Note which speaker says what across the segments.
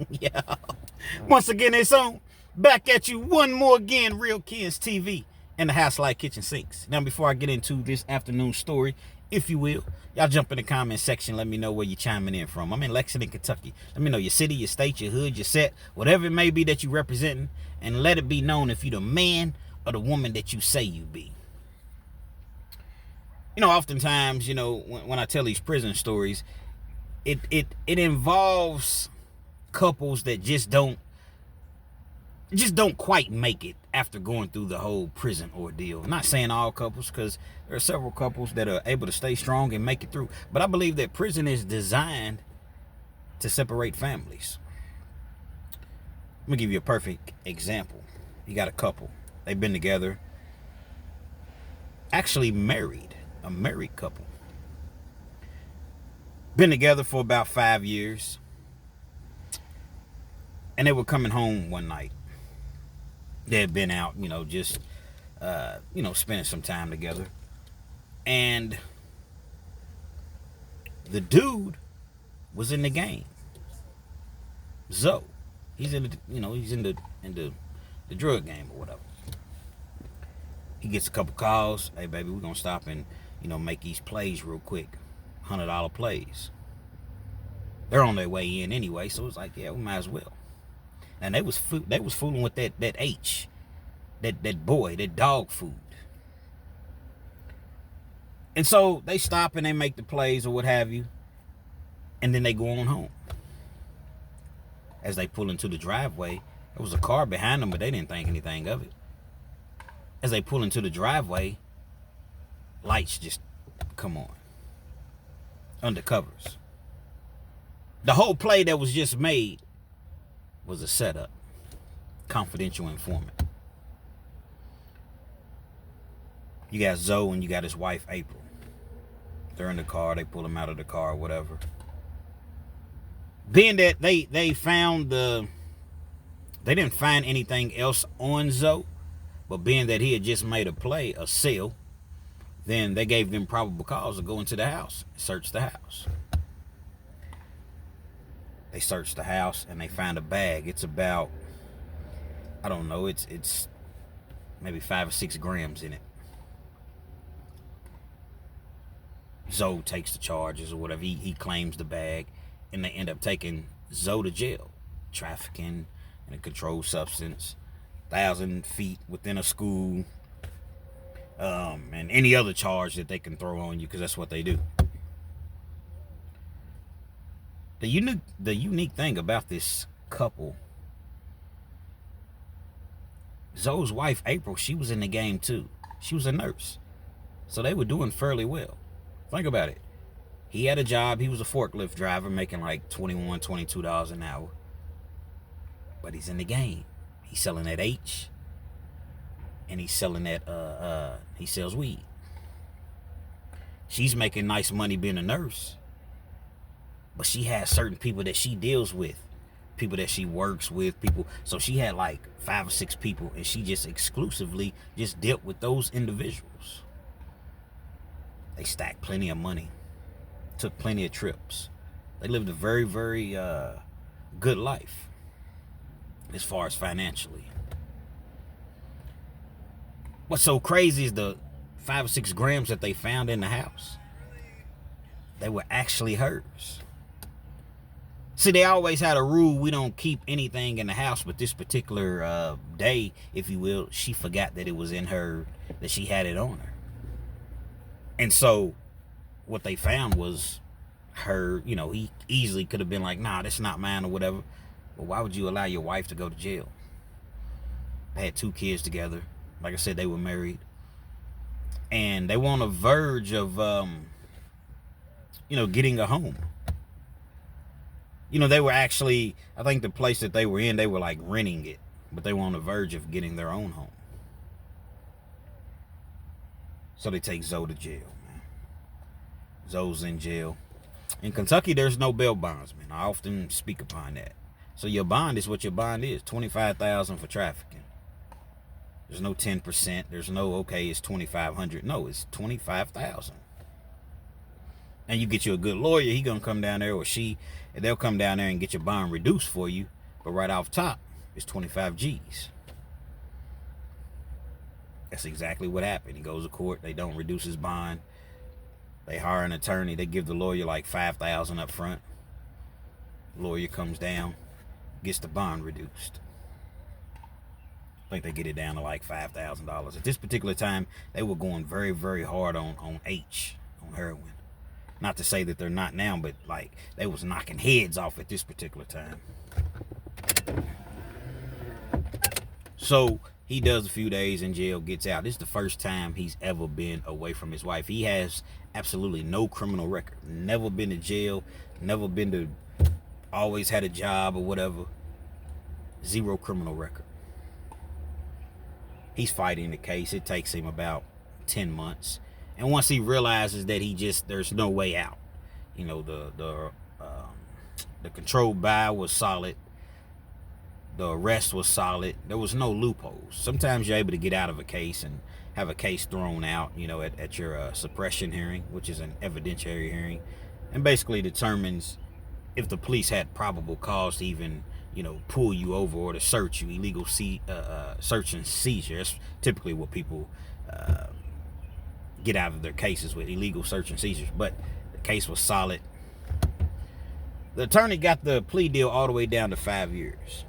Speaker 1: Yeah. Once again, it's on. Back at you one more again, Real Kids TV and the House Like Kitchen Sinks. Now, before I get into this afternoon story, if you will, y'all jump in the comment section. Let me know where you're chiming in from. I'm in Lexington, Kentucky. Let me know your city, your state, your hood, your set, whatever it may be that you're representing. And let it be known if you're the man or the woman that you say you be. You know, oftentimes, you know, when I tell these prison stories, it involves couples that just don't quite make it after going through the whole prison ordeal. I'm not saying all couples, because there are several couples that are able to stay strong and make it through. But I believe that prison is designed to separate families. Let me give you a perfect example. You got a couple. They've been together, actually married, a married couple. Been together for about 5 years. And they were coming home one night. They had been out, you know, just, spending some time together. And the dude was in the game. Zoe. He's in the drug game or whatever. He gets a couple calls. Hey, baby, we're going to stop and, make these plays real quick. $100 plays. They're on their way in anyway, so it's like, yeah, we might as well. And they was fooling with that H, that boy, that dog food. And so they stop and they make the plays or what have you, and then they go on home. As they pull into the driveway, there was a car behind them, but they didn't think anything of it. As they pull into the driveway, lights just come on. Undercovers. The whole play that was just made was a setup. Confidential informant. You got Zoe and you got his wife, April. They're in the car. They pull him out of the car, whatever. Being that they found they didn't find anything else on Zoe, but being that he had just made a play, a sale, then they gave them probable cause to go into the house, search the house. They searched the house and they found a bag. It's about, I don't know, it's maybe 5 or 6 grams in it. Zoe takes the charges or whatever. He claims the bag, and they end up taking Zoe to jail. Trafficking and a controlled substance, 1,000 feet within a school, and any other charge that they can throw on you, because that's what they do. The unique thing about this couple, Zoe's wife, April, she was in the game too. She was a nurse. So they were doing fairly well. Think about it. He had a job. He was a forklift driver making like $21, $22 an hour. But he's in the game. He's selling that H. And he's selling that, he sells weed. She's making nice money being a nurse. But she has certain people that she deals with, people that she works with, people. So she had like 5 or 6 people, and she just exclusively just dealt with those individuals. They stacked plenty of money, took plenty of trips. They lived a very, very good life as far as financially. What's so crazy is the 5 or 6 grams that they found in the house. They were actually hers. See, they always had a rule, we don't keep anything in the house, but this particular day, if you will, she forgot that it was in her, that she had it on her. And so what they found was her, he easily could have been like, nah, that's not mine or whatever. But why would you allow your wife to go to jail? They had 2 kids together. Like I said, they were married. And they were on the verge of, getting a home. They were actually, I think the place that they were in, they were like renting it. But they were on the verge of getting their own home. So they take Zoe to jail, man. Zoe's in jail. In Kentucky, there's no bail bondsman. I often speak upon that. So your bond is what your bond is. $25,000 for trafficking. There's no 10%. There's no, okay, it's $2,500. No, it's $25,000. and you get you a good lawyer, he gonna come down there, or she, and they'll come down there and get your bond reduced for you. But right off top, it's 25 G's. That's exactly what happened. He goes to court. They don't reduce his bond. They hire an attorney. They give the lawyer like $5,000 up front. Lawyer comes down, gets the bond reduced. I think they get it down to like $5,000. At this particular time, they were going very, very hard on heroin. Not to say that they're not now, but like they was knocking heads off at this particular time. So he does a few days in jail, gets out. This is the first time he's ever been away from his wife. He has absolutely no criminal record. Never been to jail, never been to, always had a job or whatever. Zero criminal record. He's fighting the case. It takes him about 10 months. And once he realizes that there's no way out. You know, the controlled buy was solid. The arrest was solid. There was no loopholes. Sometimes you're able to get out of a case and have a case thrown out, you know, at your suppression hearing, which is an evidentiary hearing, and basically determines if the police had probable cause to even, you know, pull you over or to search you. Illegal search and seizure. That's typically what people get out of their cases, with illegal search and seizures. But the case was solid. The attorney got the plea deal all the way down to 5 years.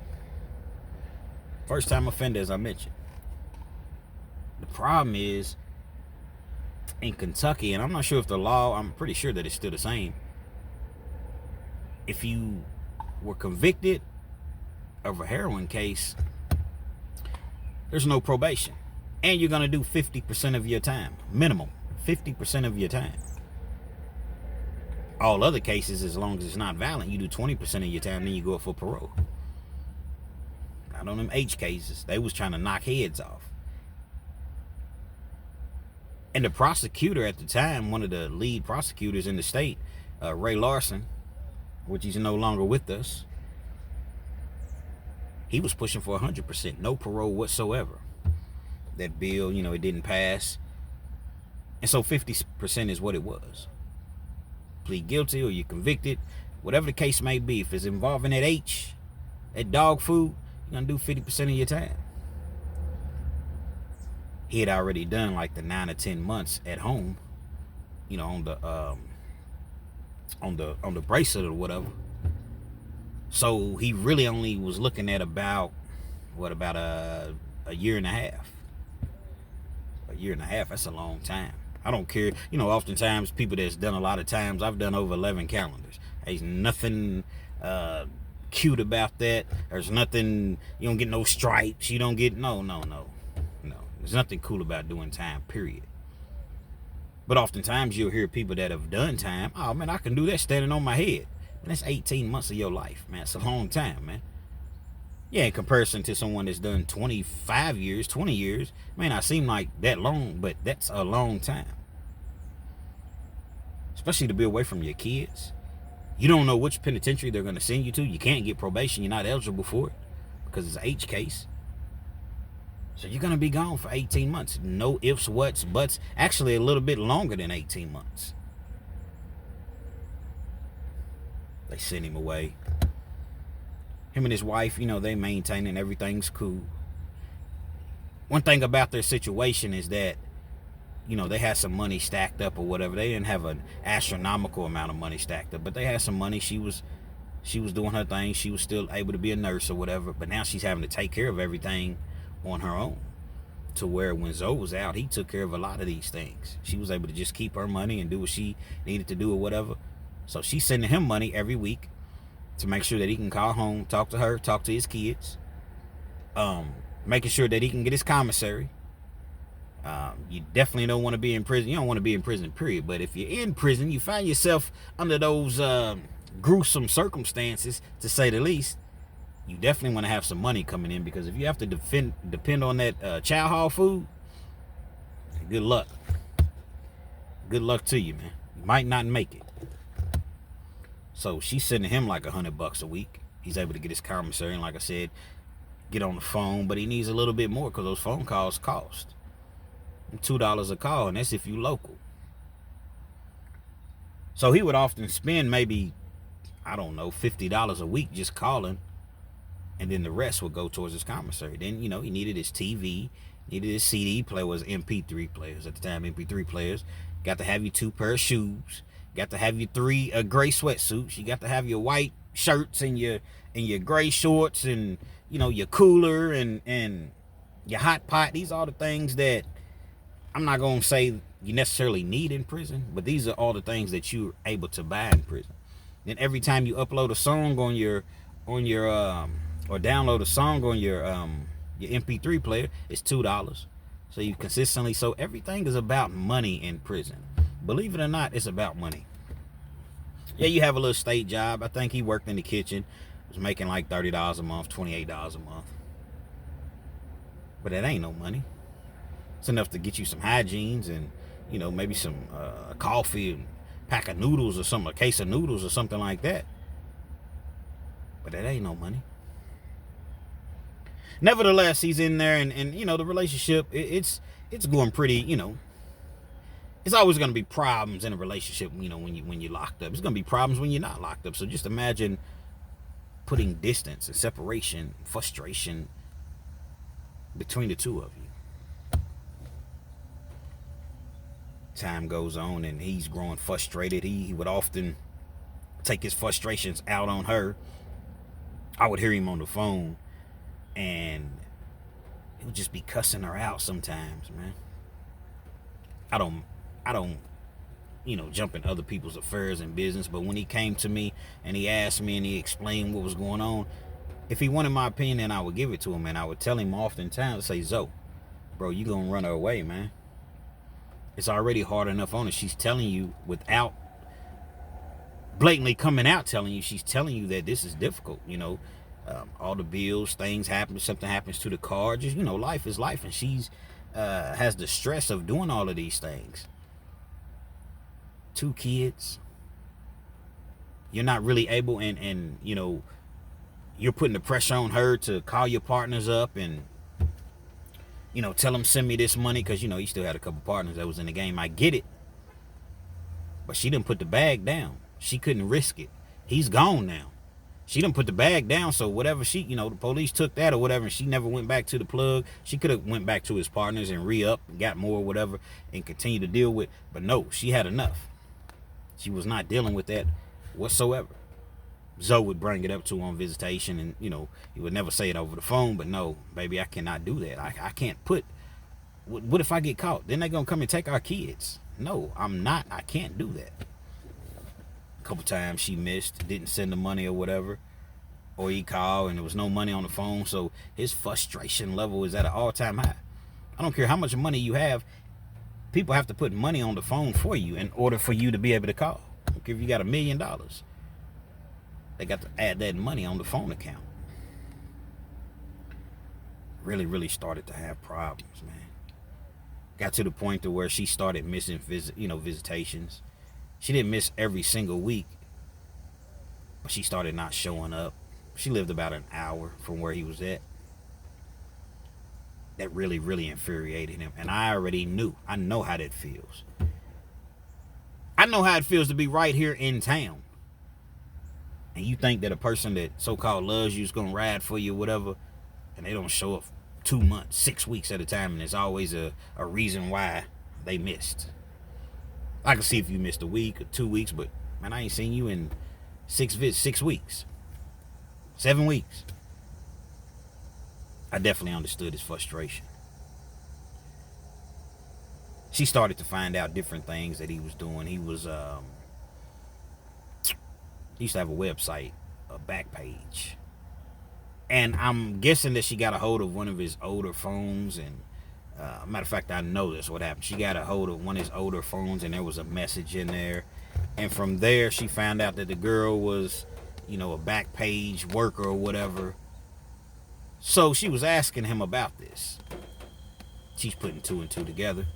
Speaker 1: First time offender, as I mentioned. The problem is, in Kentucky, and I'm not sure if the law, I'm pretty sure that it's still the same. If you were convicted of a heroin case, there's no probation. And you're going to do 50% of your time. Minimum. 50% of your time. All other cases, as long as it's not violent, you do 20% of your time, then you go up for parole. Not on them H cases. They was trying to knock heads off. And the prosecutor at the time, one of the lead prosecutors in the state, Ray Larson, which he's no longer with us, he was pushing for 100%, no parole whatsoever. That bill, you know, it didn't pass. And so 50% is what it was. Plead guilty or you're convicted, whatever the case may be. If it's involving that H, that dog food, you're going to do 50% of your time. He had already done like the 9 or 10 months at home, you know, on the bracelet or whatever. So he really only was looking at about a year and a half. A year and a half, that's a long time. I don't care. You know, oftentimes people that's done a lot of times, I've done over 11 calendars. There's nothing cute about that. There's nothing, you don't get no stripes. You don't get, no. There's nothing cool about doing time, period. But oftentimes you'll hear people that have done time, oh man, I can do that standing on my head. And that's 18 months of your life, man. It's a long time, man. Yeah, in comparison to someone that's done 25 years, 20 years, may not seem like that long, but that's a long time. Especially to be away from your kids. You don't know which penitentiary they're going to send you to. You can't get probation. You're not eligible for it because it's an H case. So you're going to be gone for 18 months. No ifs, whats, buts. Actually, a little bit longer than 18 months. They sent him away. Him and his wife, you know, they maintaining everything's cool. One thing about their situation is that, you know, they had some money stacked up or whatever. They didn't have an astronomical amount of money stacked up, but they had some money. She was doing her thing. She was still able to be a nurse or whatever, but now she's having to take care of everything on her own. To where when Zoe was out, he took care of a lot of these things. She was able to just keep her money and do what she needed to do or whatever. So she's sending him money every week to make sure that he can call home, talk to her, talk to his kids, making sure that he can get his commissary. You definitely don't want to be in prison. You don't want to be in prison, period. But if you're in prison, you find yourself under those gruesome circumstances, to say the least, you definitely want to have some money coming in, because if you have to depend on that chow hall food, good luck. Good luck to you, man. You might not make it. So she's sending him like $100 a week. He's able to get his commissary, and like I said, get on the phone, but he needs a little bit more because those phone calls cost $2 a call, and that's if you local. So he would often spend maybe, I don't know, $50 a week just calling, and then the rest would go towards his commissary. Then, he needed his TV, needed his CD player, was MP3 players at the time, MP3 players. Got to have your 2 pair of shoes. Got to have your 3 gray sweatsuits. You got to have your white shirts and your gray shorts and, your cooler and your hot pot. These are the things that I'm not going to say you necessarily need in prison, but these are all the things that you're able to buy in prison. Then every time you upload a song on your or download a song on your MP3 player, it's $2. So you consistently, so everything is about money in prison. Believe it or not, it's about money. Yeah, you have a little state job. I think he worked in the kitchen, was making like $30 a month, $28 a month. But that ain't no money. It's enough to get you some hygienes and, maybe some coffee and pack of noodles or something, a case of noodles or something like that. But that ain't no money. Nevertheless, he's in there and the relationship, it's going pretty, it's always going to be problems in a relationship, when you're locked up. It's going to be problems when you're not locked up. So just imagine putting distance and separation, frustration between the two of you. Time goes on and he's growing frustrated. He would often take his frustrations out on her. I would hear him on the phone and he would just be cussing her out sometimes, man. I don't jump in other people's affairs and business, but when he came to me and he asked me and he explained what was going on, if he wanted my opinion, then I would give it to him, and I would tell him oftentimes, say, Zoe, bro, you gonna run her away, man. It's already hard enough on her. She's telling you without blatantly coming out telling you, she's telling you that this is difficult, all the bills, things happen, something happens to the car, just, life is life, and she's has the stress of doing all of these things. 2 kids. You're not really able, and you're putting the pressure on her to call your partners up and, tell them send me this money, because, you still had a couple partners that was in the game. I get it. But she didn't put the bag down. She couldn't risk it. He's gone now. She didn't put the bag down, so whatever she, the police took that or whatever, and she never went back to the plug. She could have went back to his partners and re-up, got more or whatever, and continue to deal with. But no, she had enough. She was not dealing with that whatsoever. Zoe would bring it up to him on visitation, and, he would never say it over the phone, but no, baby, I cannot do that. I can't put, what if I get caught? Then they're going to come and take our kids. No, I can't do that. Couple times she missed, didn't send the money or whatever, or he called and there was no money on the phone, so his frustration level is at an all-time high. I don't care how much money you have, people have to put money on the phone for you in order for you to be able to call. Okay, if you got $1 million, they got to add that money on the phone account. Really started to have problems, man. Got to the point to where she started missing visitations. She didn't miss every single week, but she started not showing up. She lived about an hour from where he was at. That really infuriated him. And I already knew. I know how that feels. I know how it feels to be right here in town. And you think that a person that so-called loves you is going to ride for you or whatever, and they don't show up 2 months, 6 weeks at a time, and there's always a reason why they missed. I can see if you missed a week or 2 weeks, but man, I ain't seen you in 6 weeks, 7 weeks. I definitely understood his frustration. She started to find out different things that he was doing. He was, he used to have a website, a back page. And I'm guessing that she got a hold of one of his older phones, and matter of fact, I know that's what happened. She got a hold of one of his older phones, and there was a message in there. And from there, she found out that the girl was, a back page worker or whatever. So she was asking him about this. She's putting 2 and 2 together.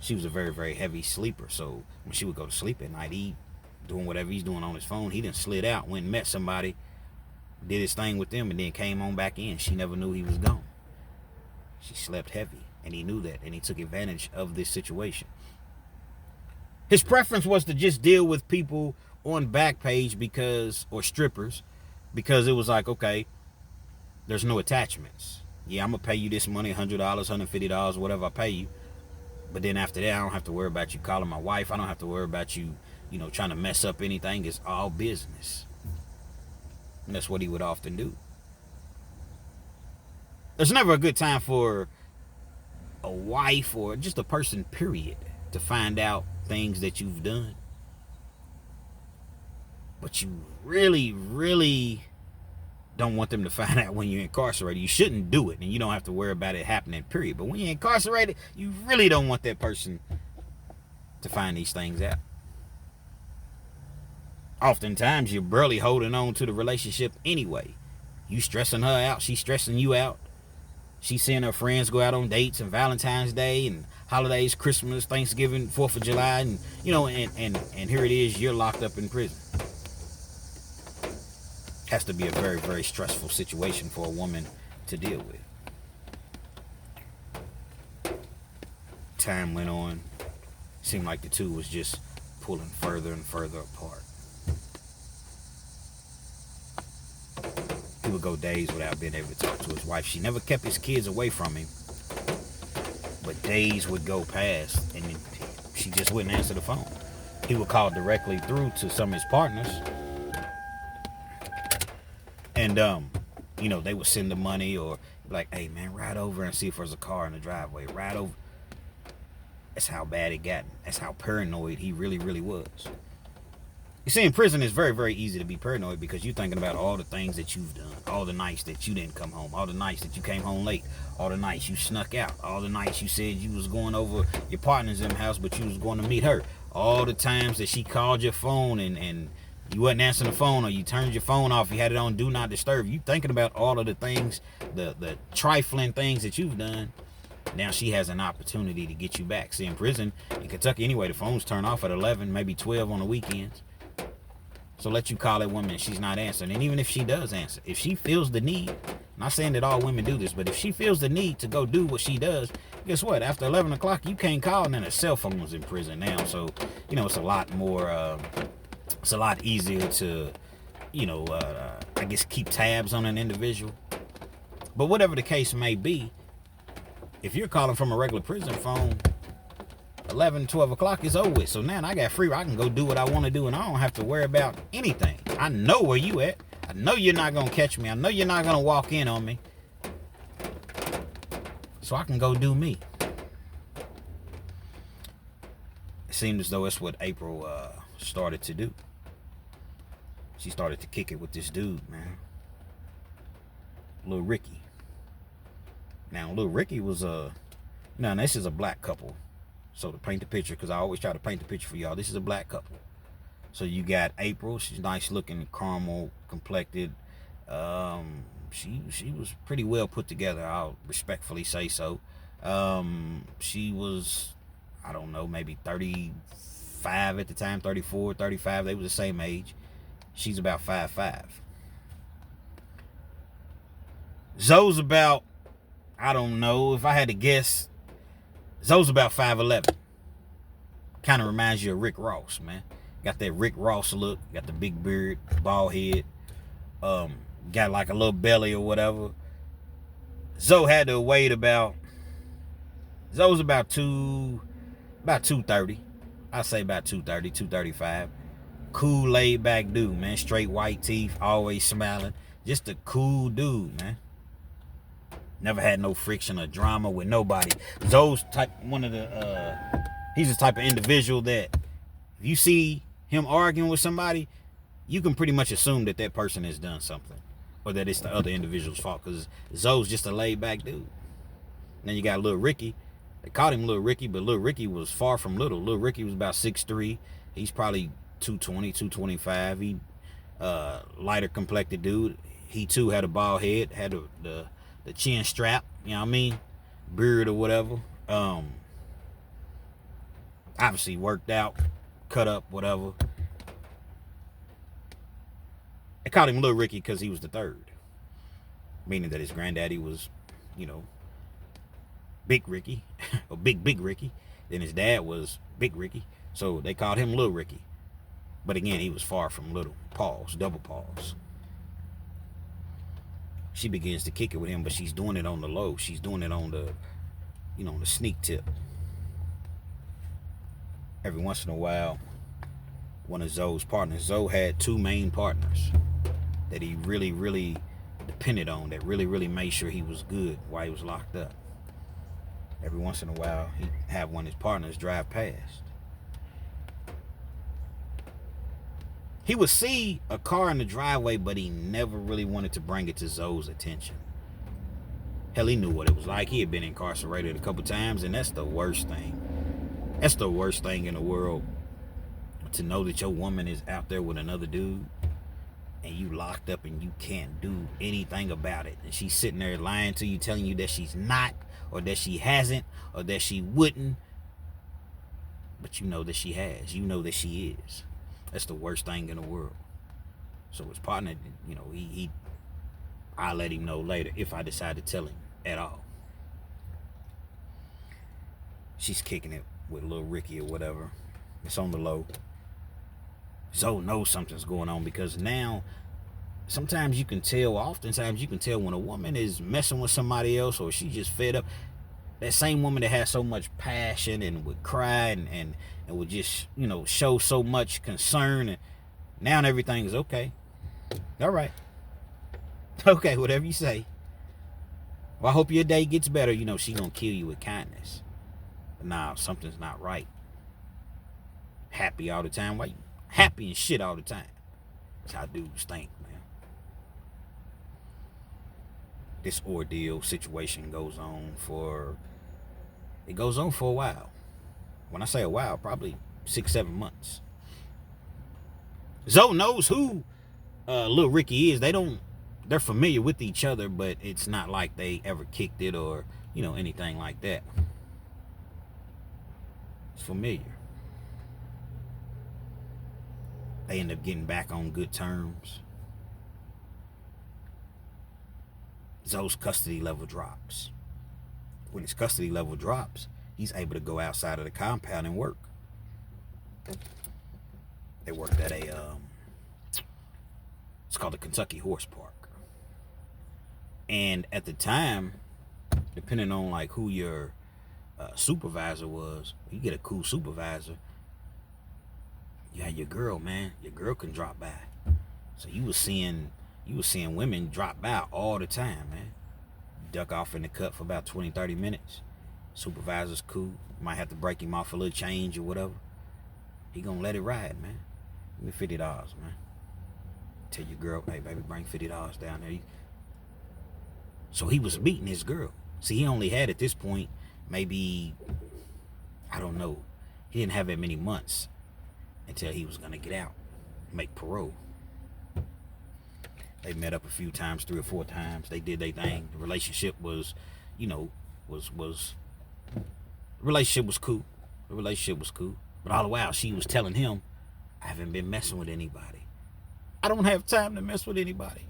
Speaker 1: She was a very heavy sleeper. So when she would go to sleep at night, he doing whatever he's doing on his phone. He done slid out, went and met somebody, did his thing with them, and then came on back in. She never knew he was gone. She slept heavy, and he knew that, and he took advantage of this situation. His preference was to just deal with people on Backpage or strippers, because it was like, okay, there's no attachments. Yeah, I'm going to pay you this money, $100, $150, whatever I pay you. But then after that, I don't have to worry about you calling my wife. I don't have to worry about you, trying to mess up anything. It's all business. And that's what he would often do. There's never a good time for a wife or just a person, period, to find out things that you've done. But you really, really don't want them to find out when you're incarcerated. You shouldn't do it, and you don't have to worry about it happening, period. But when you're incarcerated, you really don't want that person to find these things out. Oftentimes, you're barely holding on to the relationship anyway. You stressing her out, she's stressing you out. She's seeing her friends go out on dates and Valentine's Day and holidays, Christmas, Thanksgiving, 4th of July, and and here it is, you're locked up in prison. Has to be a very, very stressful situation for a woman to deal with. Time went on. Seemed like the two was just pulling further and further apart. He would go days without being able to talk to his wife. She never kept his kids away from him, but days would go past and she just wouldn't answer the phone. He would call directly through to some of his partners, and they would send the money or be like, hey man, ride over and see if there's a car in the driveway. Ride over. That's how bad it got. That's how paranoid he really, really was. You see, in prison, it's very, very easy to be paranoid because you're thinking about all the things that you've done, all the nights that you didn't come home, all the nights that you came home late, all the nights you snuck out, all the nights you said you was going over your partner's in the house, but you was going to meet her, all the times that she called your phone and you wasn't answering the phone, or you turned your phone off, you had it on Do Not Disturb. You thinking about all of the things, the trifling things that you've done. Now she has an opportunity to get you back. See, in prison, in Kentucky anyway, the phones turn off at 11, maybe 12 on the weekends. So let you call that woman and she's not answering. And even if she does answer, if she feels the need, I'm not saying that all women do this, but if she feels the need to go do what she does, guess what? After 11 o'clock, you can't call, and then a cell phone was in prison now. So, it's a lot more, it's a lot easier to, I guess keep tabs on an individual. But whatever the case may be, if you're calling from a regular prison phone, 11, 12 o'clock is over with. So now I got free. I can go do what I want to do, and I don't have to worry about anything. I know where you at. I know you're not going to catch me. I know you're not going to walk in on me. So I can go do me. It seemed as though that's what April started to do. She started to kick it with this dude, man. Lil Ricky. Now, Lil Ricky was this is a black couple. So to paint the picture, because I always try to paint the picture for y'all, this is a black couple. So you got April. She's nice looking, caramel complected. She was pretty well put together. I'll respectfully say so. She was, I don't know, maybe 35 at the time, 34, 35. They were the same age. She's about 5'5". Zoe's about, I don't know, if I had to guess, Zoe's about 5'11". Kind of reminds you of Rick Ross, man. Got that Rick Ross look. Got the big beard, bald head. Got like a little belly or whatever. Zoe had to weight Zoe's about 230. I'd say about 230, 235. Cool, laid back dude, man. Straight white teeth, always smiling. Just a cool dude, man. Never had no friction or drama with nobody. Zoe's he's the type of individual that if you see him arguing with somebody, you can pretty much assume that that person has done something, or that it's the other individual's fault, because Zoe's just a laid back dude. Then you got Lil Ricky. They called him Lil Ricky, but Lil Ricky was far from little. Lil Ricky was about 6'3". He's probably 220, 225. He lighter complected dude. He too had a bald head, had the chin strap, you know what I mean? Beard or whatever. Obviously worked out, cut up, whatever. They called him Lil Ricky because he was the third. Meaning that his granddaddy was, Big Ricky, or Big Ricky. Then his dad was Big Ricky. So they called him Lil Ricky. But again, he was far from little. Pause, double pause. She begins to kick it with him, but she's doing it on the low. She's doing it on the, the sneak tip. Every once in a while, one of Zoe's partners. Zoe had two main partners that he really, really depended on, that really, really made sure he was good while he was locked up. Every once in a while, he'd have one of his partners drive past. He would see a car in the driveway, but he never really wanted to bring it to Zoe's attention. Hell, he knew what it was like. He had been incarcerated a couple times, and that's the worst thing. That's the worst thing in the world. To know that your woman is out there with another dude, and you locked up and you can't do anything about it. And she's sitting there lying to you, telling you that she's not, or that she hasn't, or that she wouldn't. But you know that she has. You know that she is. That's the worst thing in the world. So his partner, I'll let him know later if I decide to tell him at all. She's kicking it with Lil Ricky or whatever. It's on the low. Zoe knows something's going on, because now sometimes you can tell, oftentimes you can tell when a woman is messing with somebody else, or she just fed up. That same woman that has so much passion and would cry and would just, show so much concern, and now everything's okay. All right. Okay, whatever you say. Well, I hope your day gets better. She gonna kill you with kindness. But nah, something's not right. Happy all the time. Why you happy and shit all the time? That's how dudes think, man. This ordeal situation goes on for a while. When I say a while, probably 6-7 months. Zoe knows who Lil Ricky is. They're familiar with each other, but it's not like they ever kicked it or, anything like that. It's familiar. They end up getting back on good terms. Zoe's custody level drops. When his custody level drops, he's able to go outside of the compound and work. They worked at it's called the Kentucky Horse Park. And at the time, depending on like who your supervisor was, you get a cool supervisor. Yeah, your girl, man. Your girl can drop by. So you was seeing women drop by all the time, man. Duck off in the cut for about 20-30 minutes. Supervisor's cool. Might have to break him off a little change or whatever. He gonna let it ride, man. Give me $50, man. Tell your girl, hey baby, bring $50 down there. So he was meeting his girl. See, he only had at this point maybe, I don't know, he didn't have that many months until he was gonna get out, make parole. They met up a few times, 3 or 4 times. They did their thing. The relationship was, relationship was cool. The relationship was cool. But all the while, she was telling him, I haven't been messing with anybody. I don't have time to mess with anybody.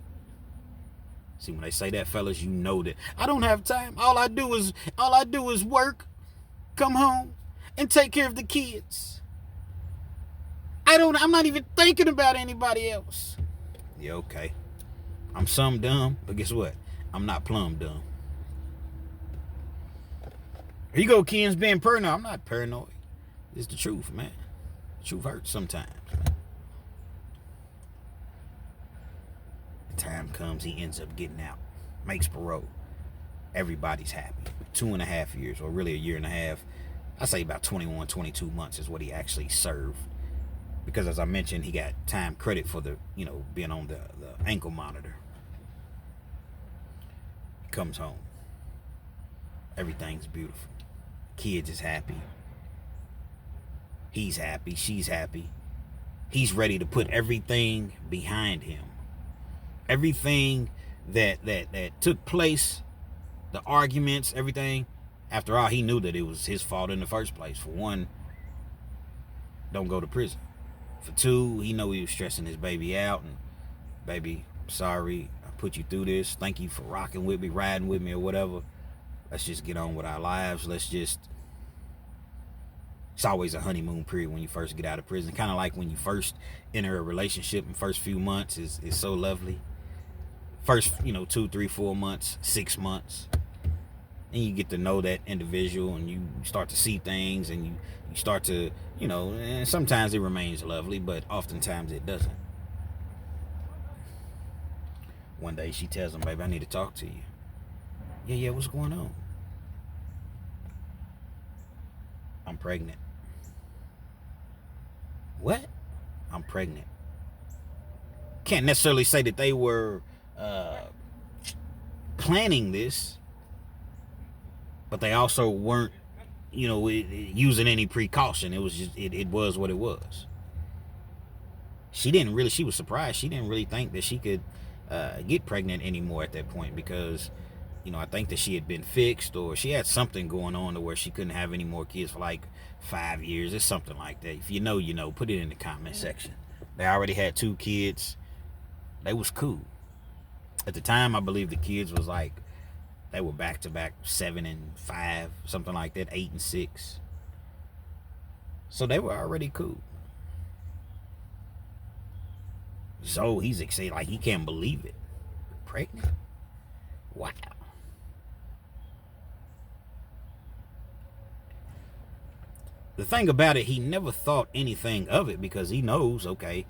Speaker 1: See, when they say that, fellas, you know that I don't have time. All I do is work, come home, and take care of the kids. I'm not even thinking about anybody else. Yeah, okay. I'm some dumb, but guess what? I'm not plumb dumb. Here you go, Ken's being paranoid. I'm not paranoid. It's the truth, man. The truth hurts sometimes, man. The time comes, he ends up getting out. Makes parole. Everybody's happy. 2.5 years, or really 1.5 years. I say about 21, 22 months is what he actually served. Because as I mentioned, he got time credit for the, being on the ankle monitor. He comes home. Everything's beautiful. Kids is happy. He's happy. She's happy. He's ready to put everything behind him. Everything that took place, the arguments, everything. After all, he knew that it was his fault in the first place. For one, don't go to prison. For two, he know he was stressing his baby out. And baby, sorry, I put you through this. Thank you for rocking with me, riding with me, or whatever. Let's just get on with our lives. Let's just It's always a honeymoon period when you first get out of prison. Kind of like when you first enter a relationship, and first few months is so lovely. First, 2, 3, 4 months, 6 months. And you get to know that individual, and you start to see things, and you start to, and sometimes it remains lovely, but oftentimes it doesn't. One day she tells him, baby, I need to talk to you. Yeah, what's going on? I'm pregnant. What? I'm pregnant. Can't necessarily say that they were planning this, but they also weren't, using any precaution. It was just, it was what it was. She was surprised. She didn't really think that she could get pregnant anymore at that point, because, I think that she had been fixed, or she had something going on to where she couldn't have any more kids for like 5 years. It's something like that. If you know, put it in the comment section. They already had 2 kids. They was cool. At the time, I believe the kids was like, they were back to back 7 and 5, something like that, 8 and 6. So they were already cool. So he's excited, like he can't believe it. Pregnant? Wow. The thing about it, he never thought anything of it, because he knows, okay,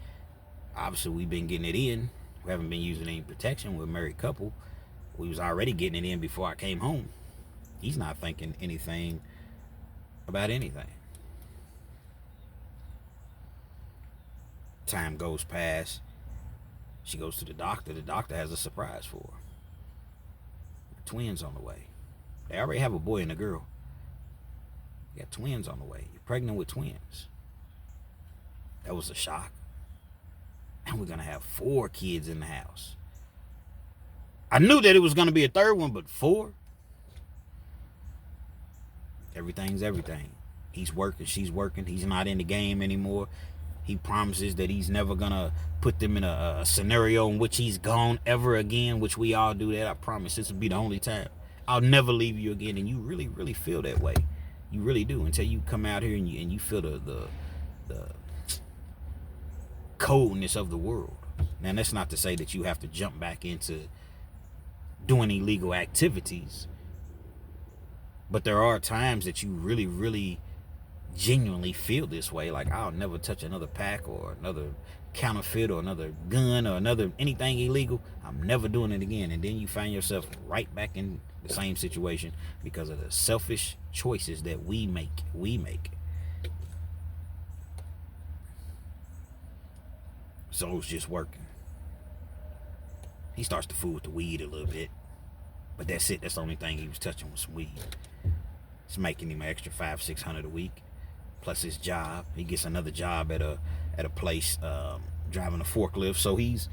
Speaker 1: obviously we've been getting it in. We haven't been using any protection. We're a married couple. We was already getting it in before I came home. He's not thinking anything about anything. Time goes past. She goes to the doctor. The doctor has a surprise for her. Twins on the way. They already have a boy and a girl. You got twins on the way. You're pregnant with twins. That was a shock. And we're going to have 4 kids in the house. I knew that it was going to be a third one, but 4? Everything's everything. He's working, she's working. He's not in the game anymore. He promises that he's never going to put them in a scenario in which he's gone ever again, which we all do that. I promise this will be the only time. I'll never leave you again. And you really, really feel that way. You really do, until you come out here and you feel the coldness of the world. Now, that's not to say that you have to jump back into doing illegal activities, but there are times that you really, really genuinely feel this way, like I'll never touch another pack or another counterfeit or another gun or another anything illegal. I'm never doing it again. And then you find yourself right back in the same situation because of the selfish choices that we make. So it's just working. He starts to fool with the weed a little bit, but that's it. That's the only thing he was touching was some weed. It's making him an extra $500-600 a week, plus his job. He gets another job at a place driving a forklift. So he's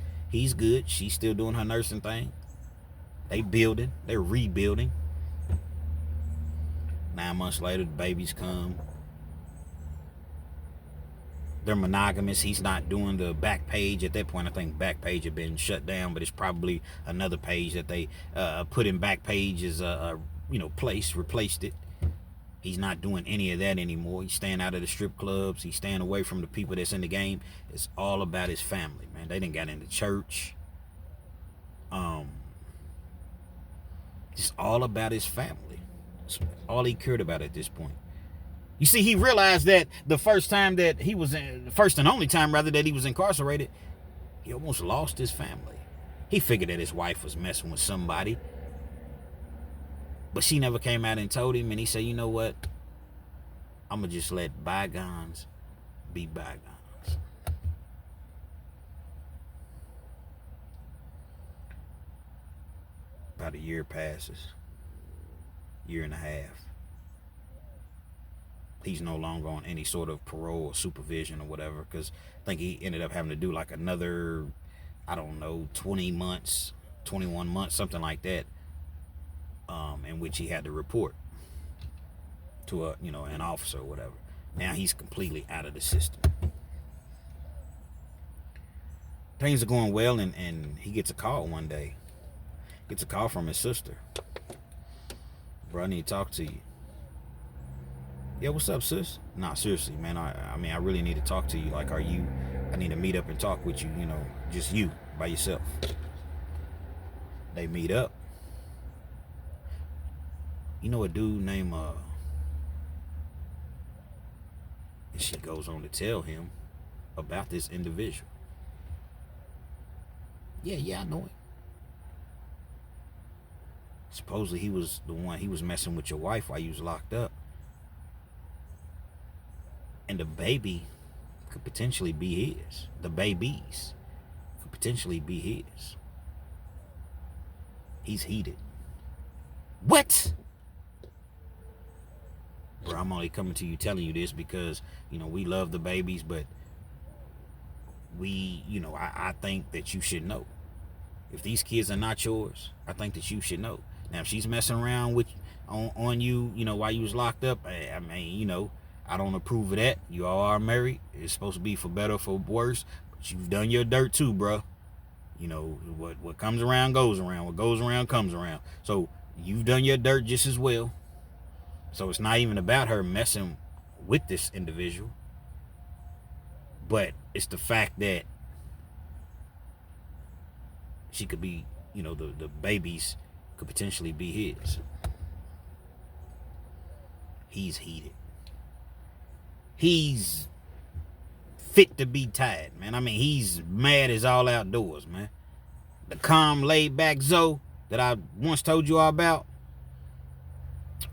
Speaker 1: good. She's still doing her nursing thing. They're rebuilding. 9 months later, the babies come. They're monogamous. He's not doing the back page at that point. I think back page had been shut down, but it's probably another page that they put in back page as replaced it. He's not doing any of that anymore. He's staying out of the strip clubs. He's staying away from the people that's in the game. It's all about his family, man. They done got into church. It's all about his family. It's all he cared about at this point. You see, he realized that the first and only time that he was incarcerated, he almost lost his family. He figured that his wife was messing with somebody, but she never came out and told him, and he said, you know what? I'm going to just let bygones be bygones. About a year passes, year and a half. He's no longer on any sort of parole or supervision or whatever, because I think he ended up having to do like another, 20 months, 21 months, something like that, in which he had to report to an officer or whatever. Now he's completely out of the system. Things are going well, and he gets a call one day. Gets a call from his sister. Bro, I need to talk to you. Yeah, what's up, sis? Nah, seriously, man. I mean, I really need to talk to you. Like, I need to meet up and talk with you, just you, by yourself. They meet up. You know a dude named, and she goes on to tell him about this individual. Yeah, I know him. Supposedly he was messing with your wife while you was locked up. And the baby could potentially be his. The babies could potentially be his. He's heated. What? Bro, I'm only coming to you telling you this because, we love the babies, but I think that you should know. If these kids are not yours, I think that you should know. Now, if she's messing around with on you, while you was locked up, I mean, I don't approve of that. You all are married. It's supposed to be for better or for worse, but you've done your dirt too, bro. What comes around goes around. What goes around comes around. So you've done your dirt just as well. So it's not even about her messing with this individual, but it's the fact that she could be, the babies could potentially be his. He's heated. He's fit to be tied, man. I mean, he's mad as all outdoors, man. The calm, laid back Zoe that I once told you all about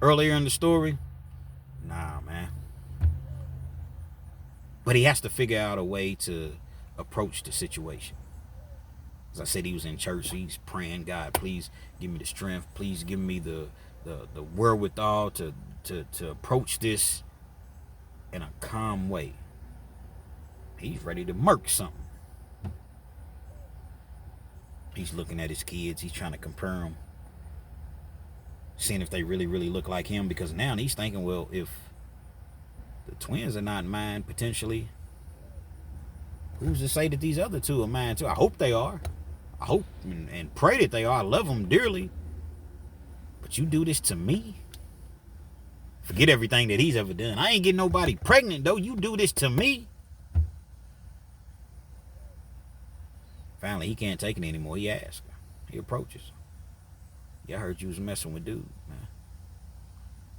Speaker 1: earlier in the story, nah, man. But he has to figure out a way to approach the situation. As I said, he was in church, so he's praying, God, please give me the strength. Please give me the wherewithal to approach this in a calm way. He's ready to murk something. He's looking at his kids. He's trying to compare them, seeing if they really, really look like him. Because now he's thinking, well, if the twins are not mine, potentially, who's to say that these other two are mine too? I hope they are. I hope and pray that they are. I love them dearly. But you do this to me? Forget everything that he's ever done. I ain't getting nobody pregnant, though. You do this to me? Finally, he can't take it anymore. He asks her. He approaches her. Yeah, I heard you was messing with dude, man.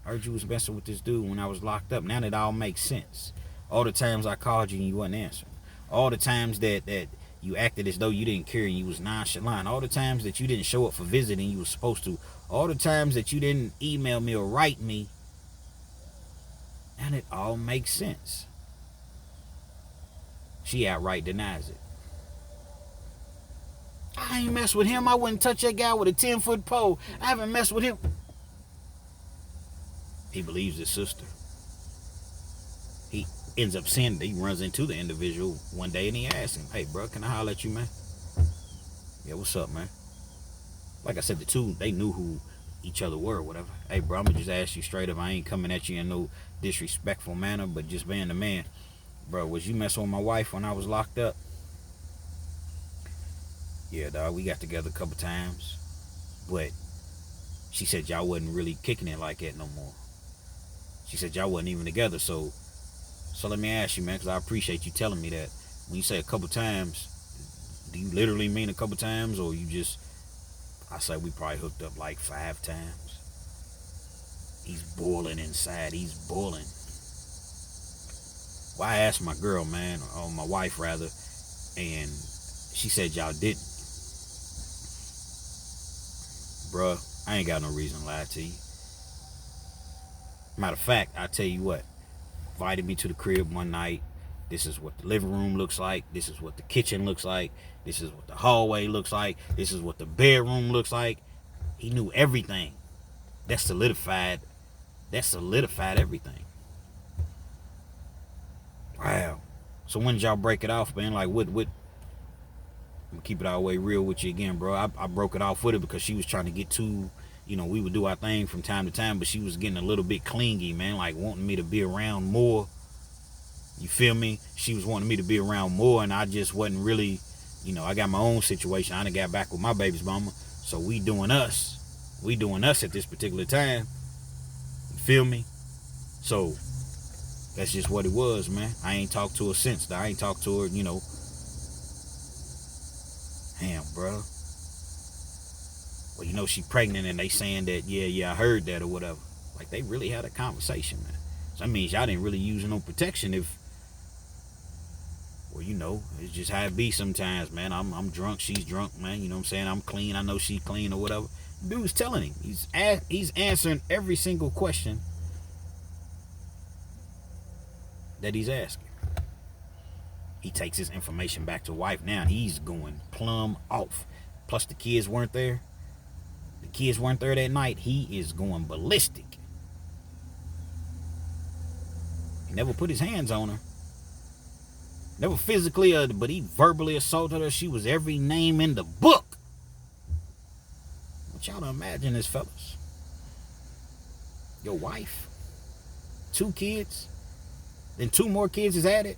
Speaker 1: I heard you was messing with this dude when I was locked up. Now that all makes sense. All the times I called you and you wasn't answering. All the times that you acted as though you didn't care and you was nonchalant. All the times that you didn't show up for visiting you was supposed to. All the times that you didn't email me or write me. And it all makes sense. She outright denies it. I ain't mess with him. I wouldn't touch that guy with a 10-foot pole. I haven't messed with him. He believes his sister. He ends up seeing that he runs into the individual one day and he asks him, hey, bro, can I holler at you, man? Yeah, what's up, man? Like I said, the two, they knew who each other were or whatever. Hey, bro, I'm going to just ask you straight up. I ain't coming at you in no disrespectful manner, but just being the man. Bro, was you messing with my wife when I was locked up? Yeah, dog, we got together a couple times, but she said y'all wasn't really kicking it like that no more. She said y'all wasn't even together, so let me ask you, man, because I appreciate you telling me that. When you say a couple times, do you literally mean a couple times, or you just, I say we probably hooked up like 5 times. He's boiling inside, he's boiling. Well, I asked my girl, man, or my wife rather, and she said y'all didn't. Bruh, I ain't got no reason to lie to you. Matter of fact, I tell you what, invited me to the crib one night. This is what the living room looks like. This is what the kitchen looks like. This is what the hallway looks like. This is what the bedroom looks like. He knew everything. That solidified everything. Wow. So when did y'all break it off, man? Like, what? I'm gonna keep it all the way real with you again, bro. I broke it off with her because she was trying to get too, we would do our thing from time to time, but she was getting a little bit clingy, man, like wanting me to be around more. You feel me? She was wanting me to be around more, and I just wasn't really, I got my own situation. I done got back with my baby's mama, so we doing us at this particular time. You feel me? So That's just what it was, man. I ain't talked to her since. I ain't talked to her, you know. Damn, bro. Well, you know she pregnant and they saying that, yeah, I heard that or whatever. Like, they really had a conversation, man. So that means y'all didn't really use no protection if, well, you know, it's just how it be sometimes, man. I'm drunk, she's drunk, man. You know what I'm saying? I'm clean, I know she's clean or whatever. Dude's telling him. He's answering every single question that he's asking. He takes his information back to wife. Now he's going plumb off. Plus the kids weren't there. The kids weren't there that night. He is going ballistic. He never put his hands on her. Never physically, but he verbally assaulted her. She was every name in the book. I want y'all to imagine this, fellas. Your wife, 2 kids, then 2 more kids is added.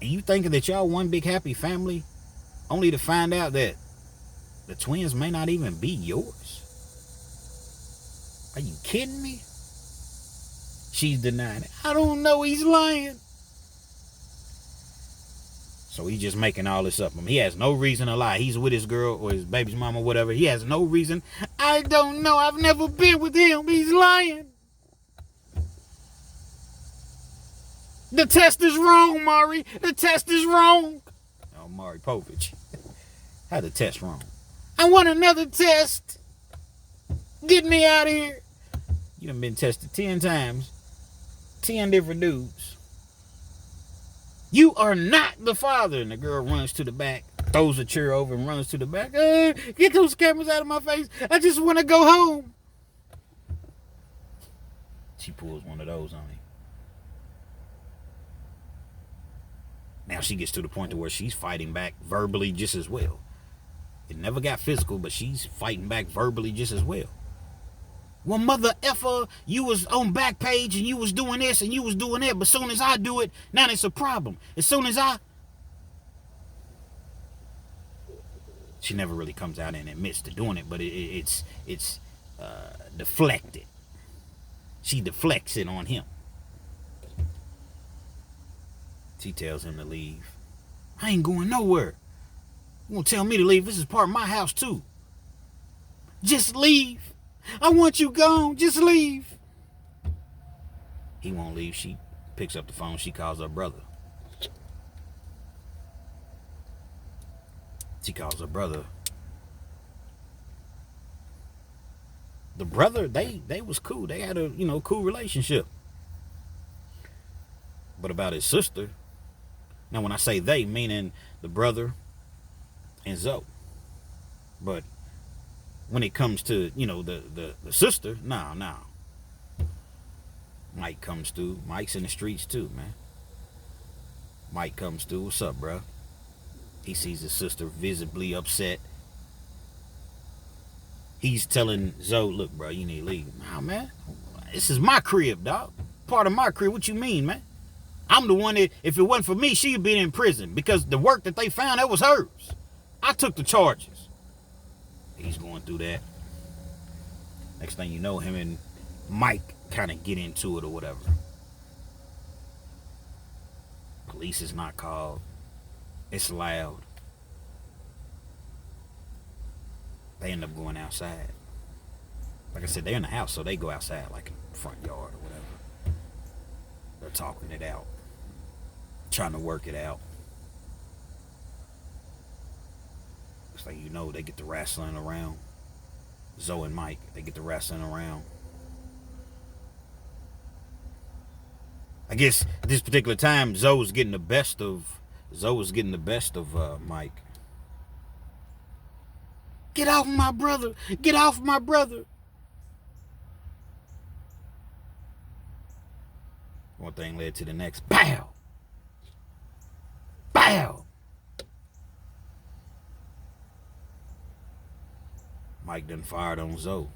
Speaker 1: And you thinking that y'all one big happy family, only to find out that the twins may not even be yours? Are you kidding me? She's denying it. I don't know, he's lying. So he's just making all this up. I mean, he has no reason to lie. He's with his girl or his baby's mama or whatever. He has no reason. I don't know. I've never been with him. He's lying. The test is wrong, Mari. The test is wrong. Oh, Mari Povich. Had the test wrong. I want another test. Get me out of here. You done been tested 10 times. 10 different dudes. You are not the father. And the girl runs to the back, throws a chair over and runs to the back. Get those cameras out of my face. I just want to go home. She pulls one of those on him. Now she gets to the point to where she's fighting back verbally just as well. It never got physical, but she's fighting back verbally just as well. Well, mother effer, you was on Backpage and you was doing this and you was doing that, but as soon as I do it, now it's a problem. As soon as she never really comes out and admits to doing it, but it's deflected. She deflects it on him. She tells him to leave. I ain't going nowhere. You gonna tell me to leave? This is part of my house too. Just leave. I want you gone. Just leave. He won't leave. She picks up the phone. She calls her brother. The brother, they was cool. They had a, cool relationship. But about his sister, now when I say they, meaning the brother and Zoe. But when it comes to, the sister, no. Mike comes through. Mike's in the streets too, man. Mike comes through. What's up, bro? He sees his sister visibly upset. He's telling Zoe, look, bro, you need to leave. Nah, man. This is my crib, dog. Part of my crib. What you mean, man? I'm the one that, if it wasn't for me, she'd been in prison because the work that they found, that was hers. I took the charges. He's going through that. Next thing you know, him and Mike kind of get into it or whatever. Police is not called. It's loud. They end up going outside. Like I said, they're in the house, so they go outside, like in the front yard or whatever. They're talking it out. Trying to work it out. It's like, they get to wrestling around. Zoe and Mike, they get to wrestling around. I guess at this particular time, Zoe was getting the best of Mike. Get off my brother! Get off my brother! One thing led to the next. Pow! Pow! Mike done fired on Zoe.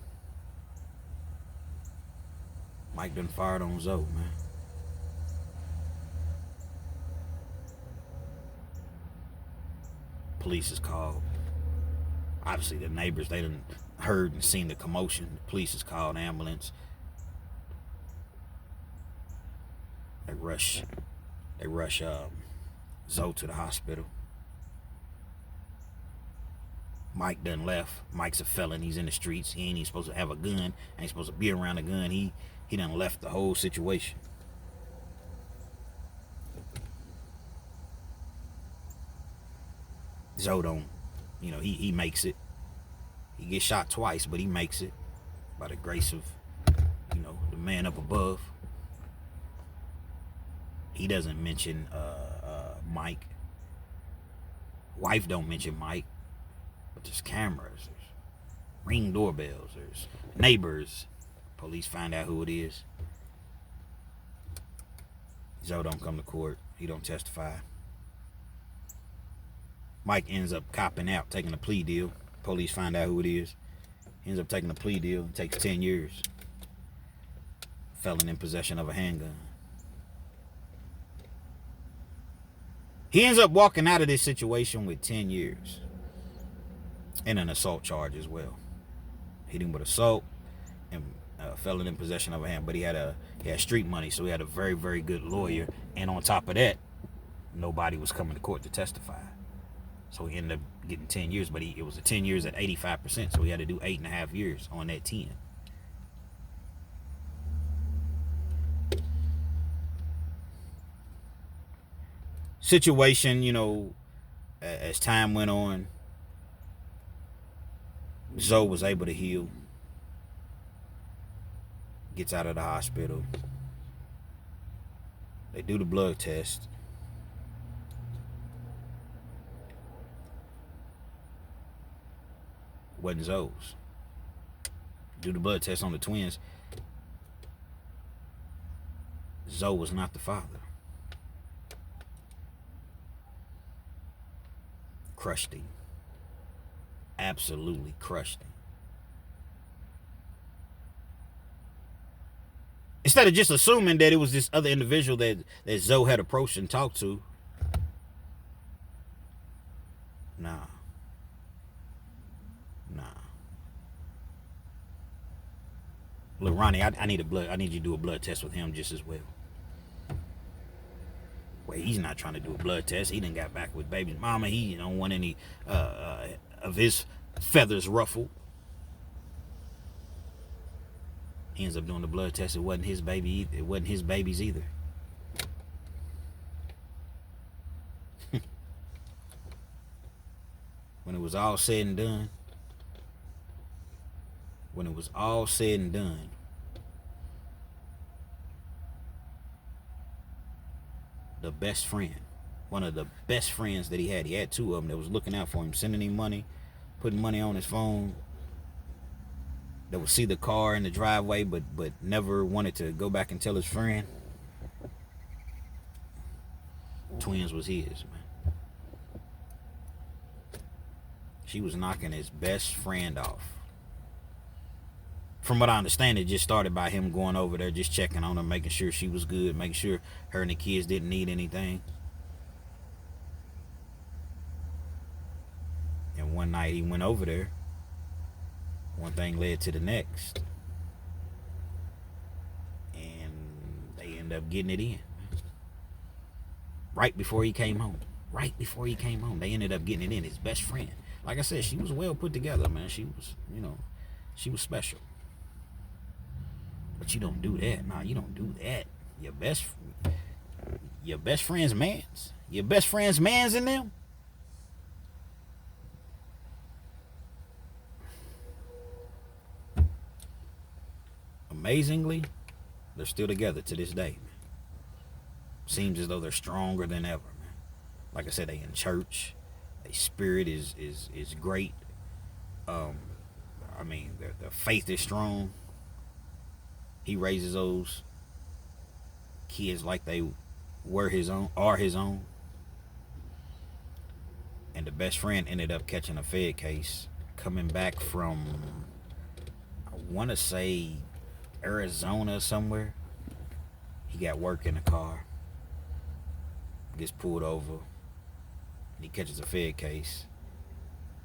Speaker 1: Man. Police is called. Obviously, the neighbors, they done heard and seen the commotion. The police is called, ambulance. They rush Zoe to the hospital. Mike done left. Mike's a felon. He's in the streets. He ain't even supposed to have a gun. Ain't supposed to be around a gun. He done left the whole situation. Zoe don't, he makes it. He gets shot twice, but he makes it by the grace of, the man up above. He doesn't mention Mike. Wife don't mention Mike. But there's cameras, there's ring doorbells, there's neighbors. Police find out who it is. Zoe don't come to court. He don't testify. Mike ends up copping out, taking a plea deal. Police find out who it is. He ends up taking a plea deal. It takes 10 years. Felon in possession of a handgun. He ends up walking out of this situation with 10 years. And an assault charge as well. Hit him with assault and felon in possession of a hand. But he had street money, so he had a very, very good lawyer. And on top of that, nobody was coming to court to testify. So he ended up getting 10 years, but it was a 10 years at 85%, so he had to do 8.5 years on that 10. Situation, as time went on, Zoe was able to heal. Gets out of the hospital. They do the blood test. Wasn't Zoe's. Do the blood test on the twins. Zoe was not the father. Crushed him. Absolutely crushed him. Instead of just assuming that it was this other individual that Zoe had approached and talked to. Nah. Look, Ronnie, I need you to do a blood test with him just as well. Well, he's not trying to do a blood test. He done got back with baby's mama. He don't want any of his feathers ruffled. He ends up doing the blood test. It wasn't his baby. It wasn't his babies either. When it was all said and done, the best friend, one of the best friends that he had two of them that was looking out for him, sending him money, putting money on his phone, that would see the car in the driveway but never wanted to go back and tell his friend. Twins was his, man. She was knocking his best friend off. From what I understand, it just started by him going over there, just checking on her, making sure she was good, making sure her and the kids didn't need anything. And one night he went over there. One thing led to the next. And they ended up getting it in. Right before he came home. They ended up getting it in. His best friend. Like I said, she was well put together, man. She was, she was special. But you don't do that. Nah, you don't do that. Your best friend's mans. Your best friend's mans in them. Amazingly, they're still together to this day. Seems as though they're stronger than ever, man. Like I said, they in church. Their spirit is great. Their faith is strong. He raises those kids like they are his own. And the best friend ended up catching a Fed case, coming back from, I want to say, Arizona somewhere. He got work in the car. Gets pulled over. And he catches a Fed case.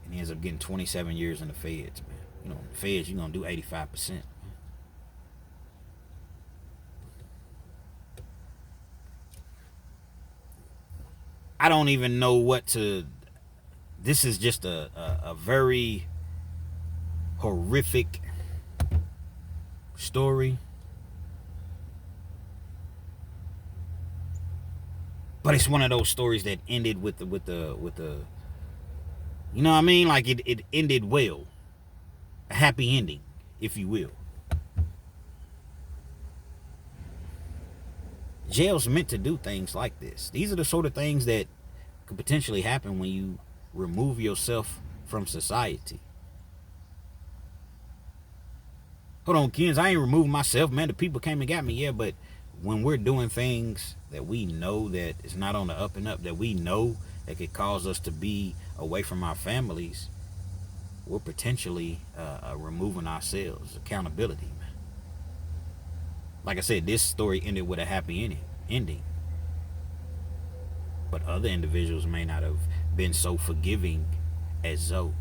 Speaker 1: And he ends up getting 27 years in the Feds, man. The Feds, you're going to do 85%. I don't even know what to. This is just a very horrific story. But it's one of those stories that ended with the you know what I mean? Like it ended well. A happy ending, if you will. Jail's meant to do things like this. These are the sort of things that could potentially happen when you remove yourself from society. Hold on, kids. I ain't removed myself, man. The people came and got me, yeah, but when we're doing things that we know that it's not on the up and up, that we know that could cause us to be away from our families, we're potentially removing ourselves. Accountability, man. Like I said, this story ended with a happy ending. But other individuals may not have been so forgiving as Zoe.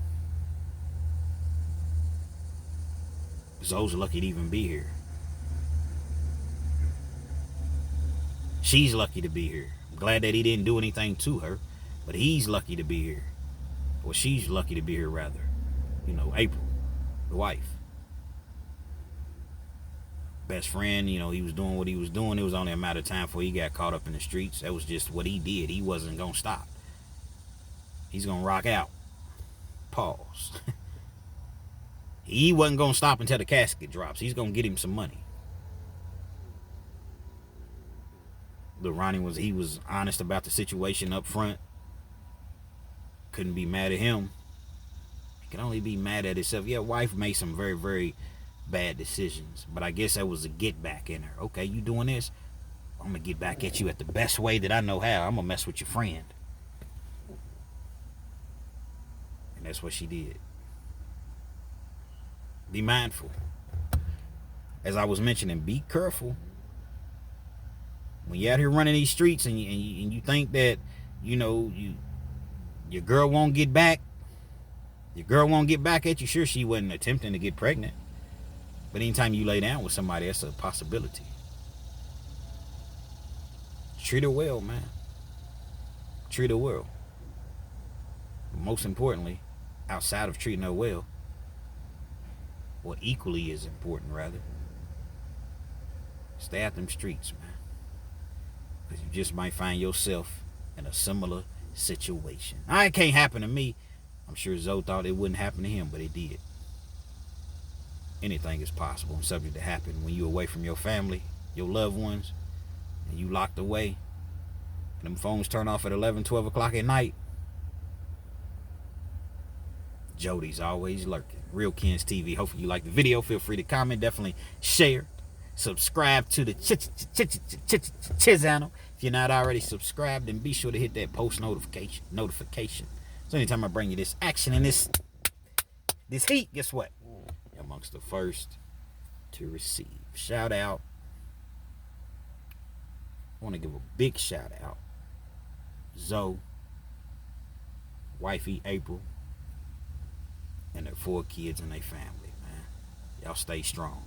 Speaker 1: Zoe's lucky to even be here. She's lucky to be here. I'm glad that he didn't do anything to her, but he's lucky to be here. Or she's lucky to be here, rather. You know, April, the wife. Best friend, you know, he was doing what he was doing. It was only a matter of time before he got caught up in the streets. That was just what he did. He wasn't going to stop. He's going to rock out. Pause. He wasn't going to stop until the casket drops. He's going to get him some money. Lil Ronnie he was honest about the situation up front. Couldn't be mad at him. He can only be mad at himself. Yeah, wife made some very, very bad decisions, but I guess that was a get back in her. Okay, you doing this? I'm gonna get back at you at the best way that I know how. I'm gonna mess with your friend. And that's what she did. Be mindful. As I was mentioning, be careful. When you're out here running these streets and you think that, you know, your girl won't get back. Your girl won't get back at you. Sure, she wasn't attempting to get pregnant. But anytime you lay down with somebody, that's a possibility. Treat her well, man. Treat her well. But most importantly, outside of treating her well, or equally as important, rather, stay out them streets, man. Because you just might find yourself in a similar situation. Now, it can't happen to me. I'm sure Zoe thought it wouldn't happen to him, but it did. Anything is possible and subject to happen when you're away from your family, your loved ones, and you locked away, and them phones turn off at 11, 12 o'clock at night. Jody's always lurking. Real Kens TV. Hopefully you like the video. Feel free to comment. Definitely share. Subscribe to the channel. If you're not already subscribed, then be sure to hit that post notification. So anytime I bring you this action and this heat, guess what? You're amongst the first to receive. Shout out. I want to give a big shout out. Zoe, Wifey, April, and their 4 kids and their family, man. Y'all stay strong.